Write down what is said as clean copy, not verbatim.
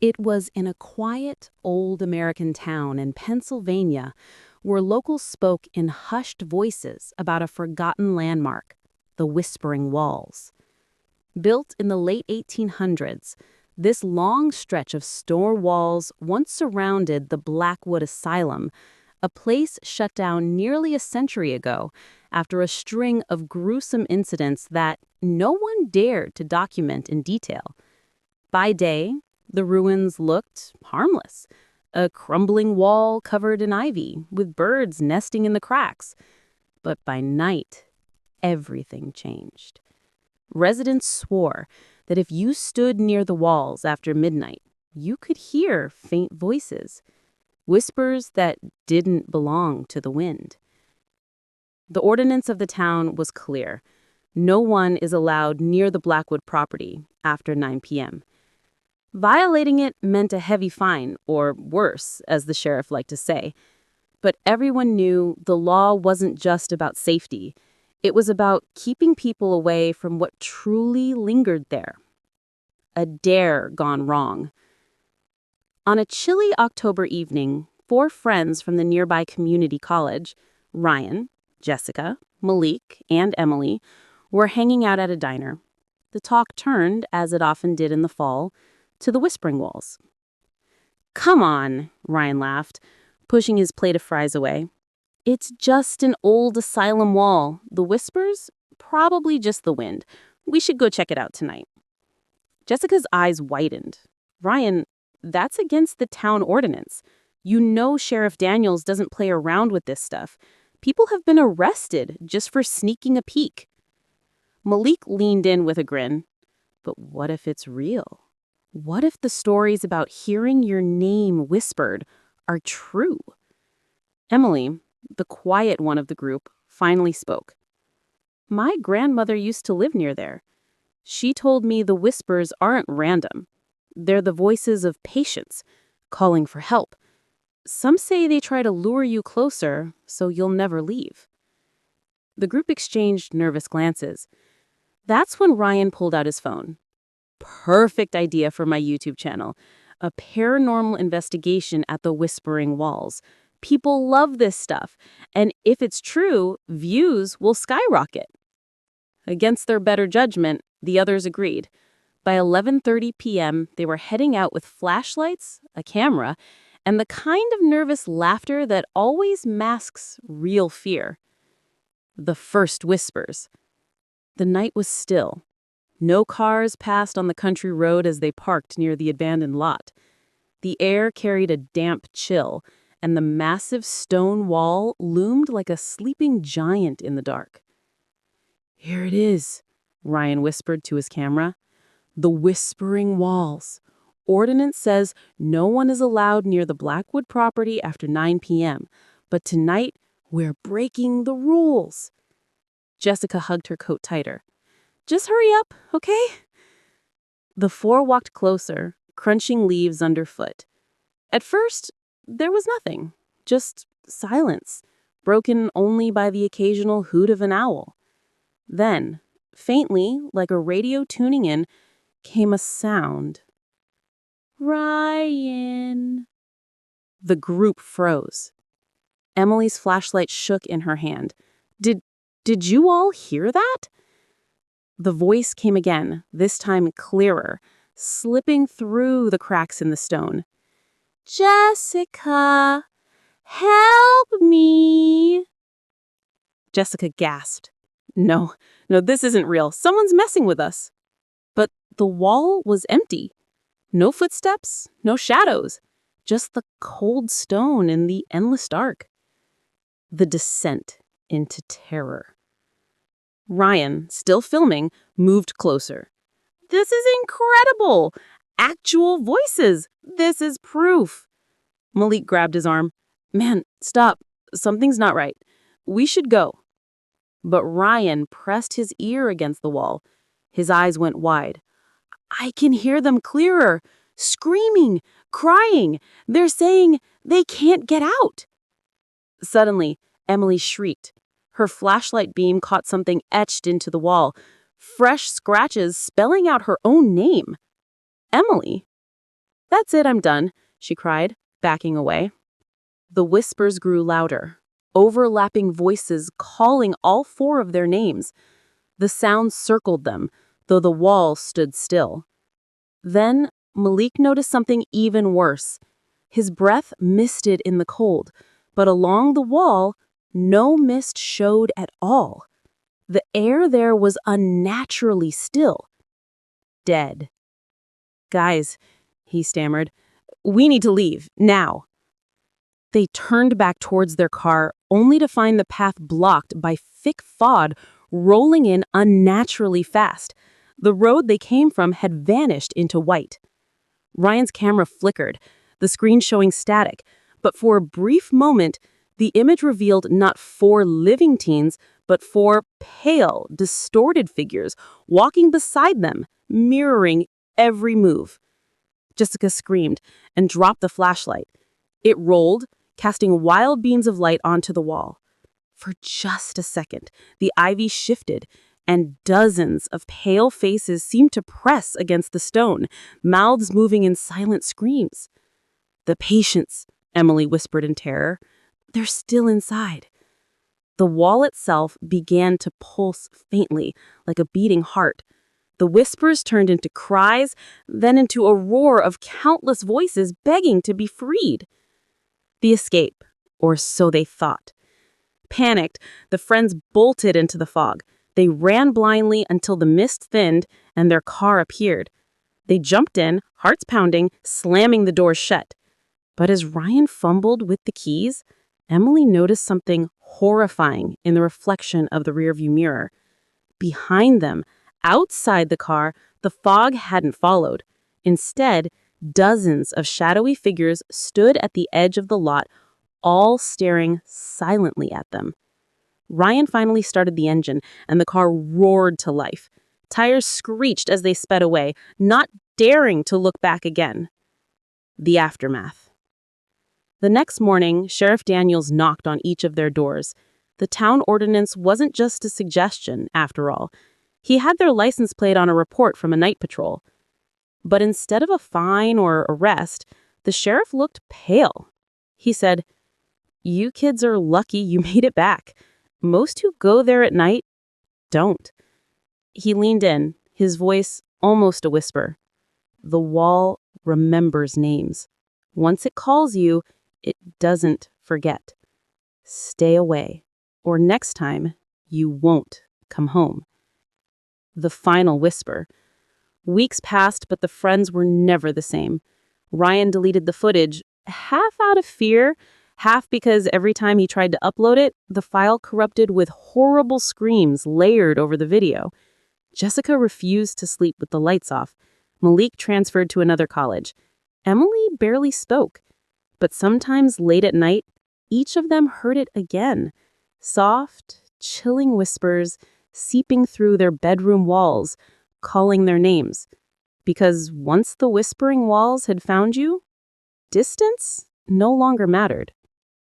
It was in a quiet, old American town in Pennsylvania where locals spoke in hushed voices about a forgotten landmark, the Whispering Walls. Built in the late 1800s, this long stretch of stone walls once surrounded the Blackwood Asylum, a place shut down nearly a century ago after a string of gruesome incidents that no one dared to document in detail. By day, the ruins looked harmless, a crumbling wall covered in ivy, with birds nesting in the cracks. But by night, everything changed. Residents swore that if you stood near the walls after midnight, you could hear faint voices, whispers that didn't belong to the wind. The ordinance of the town was clear. No one is allowed near the Blackwood property after 9 p.m. Violating it meant a heavy fine, or worse, as the sheriff liked to say. But everyone knew the law wasn't just about safety. It was about keeping people away from what truly lingered there. A dare gone wrong. On a chilly October evening, 4 friends from the nearby community college, Ryan, Jessica, Malik, and Emily, were hanging out at a diner. The talk turned, as it often did in the fall, to the Whispering Walls. "Come on," Ryan laughed, pushing his plate of fries away. "It's just an old asylum wall. The whispers? Probably just the wind. We should go check it out tonight." Jessica's eyes widened. "Ryan, that's against the town ordinance. You know Sheriff Daniels doesn't play around with this stuff. People have been arrested just for sneaking a peek." Malik leaned in with a grin. "But what if it's real? What if the stories about hearing your name whispered are true?" Emily, the quiet one of the group, finally spoke. "My grandmother used to live near there. She told me the whispers aren't random. They're the voices of patients, calling for help. Some say they try to lure you closer so you'll never leave." The group exchanged nervous glances. That's when Ryan pulled out his phone. "Perfect idea for my YouTube channel. A paranormal investigation at the Whispering Walls. People love this stuff, and if it's true, views will skyrocket." Against their better judgment, the others agreed. By 11:30 p.m., they were heading out with flashlights, a camera, and the kind of nervous laughter that always masks real fear. The first whispers. The night was still. No cars passed on the country road as they parked near the abandoned lot. The air carried a damp chill, and the massive stone wall loomed like a sleeping giant in the dark. "Here it is," Ryan whispered to his camera. "The Whispering Walls. Ordinance says no one is allowed near the Blackwood property after 9 p.m., but tonight we're breaking the rules." Jessica hugged her coat tighter. "Just hurry up, okay?" The 4 walked closer, crunching leaves underfoot. At first, there was nothing, just silence, broken only by the occasional hoot of an owl. Then, faintly, like a radio tuning in, came a sound. "Ryan." The group froze. Emily's flashlight shook in her hand. Did you all hear that?" The voice came again, this time clearer, slipping through the cracks in the stone. "Jessica, help me." Jessica gasped. No, this isn't real. Someone's messing with us." But the wall was empty. No footsteps, no shadows, just the cold stone in the endless dark. The descent into terror. Ryan, still filming, moved closer. "This is incredible! Actual voices! This is proof!" Malik grabbed his arm. "Man, stop. Something's not right. We should go." But Ryan pressed his ear against the wall. His eyes went wide. "I can hear them clearer. Screaming, crying. They're saying they can't get out." Suddenly, Emily shrieked. Her flashlight beam caught something etched into the wall. Fresh scratches spelling out her own name. Emily. "That's it, I'm done," she cried, backing away. The whispers grew louder, overlapping voices calling all four of their names. The sound circled them, though the wall stood still. Then Malik noticed something even worse. His breath misted in the cold, but along the wall, no mist showed at all. The air there was unnaturally still. Dead. "Guys," he stammered, "we need to leave, now." They turned back towards their car, only to find the path blocked by thick fog rolling in unnaturally fast. The road they came from had vanished into white. Ryan's camera flickered, the screen showing static, but for a brief moment, the image revealed not four living teens, but four pale, distorted figures walking beside them, mirroring every move. Jessica screamed and dropped the flashlight. It rolled, casting wild beams of light onto the wall. For just a second, the ivy shifted, and dozens of pale faces seemed to press against the stone, mouths moving in silent screams. "The patients," Emily whispered in terror. "They're still inside." The wall itself began to pulse faintly, like a beating heart. The whispers turned into cries, then into a roar of countless voices begging to be freed. The escape, or so they thought. Panicked, the friends bolted into the fog. They ran blindly until the mist thinned and their car appeared. They jumped in, hearts pounding, slamming the doors shut. But as Ryan fumbled with the keys, Emily noticed something horrifying in the reflection of the rearview mirror. Behind them, outside the car, the fog hadn't followed. Instead, dozens of shadowy figures stood at the edge of the lot, all staring silently at them. Ryan finally started the engine, and the car roared to life. Tires screeched as they sped away, not daring to look back again. The aftermath. The next morning, Sheriff Daniels knocked on each of their doors. The town ordinance wasn't just a suggestion, after all. He had their license plate on a report from a night patrol. But instead of a fine or arrest, the sheriff looked pale. He said, "You kids are lucky you made it back. Most who go there at night don't." He leaned in, his voice almost a whisper. "The wall remembers names. Once it calls you, it doesn't forget. Stay away, or next time, you won't come home." The final whisper. Weeks passed, but the friends were never the same. Ryan deleted the footage, half out of fear, half because every time he tried to upload it, the file corrupted with horrible screams layered over the video. Jessica refused to sleep with the lights off. Malik transferred to another college. Emily barely spoke. But sometimes late at night, each of them heard it again. Soft, chilling whispers seeping through their bedroom walls, calling their names. Because once the whispering walls had found you, distance no longer mattered.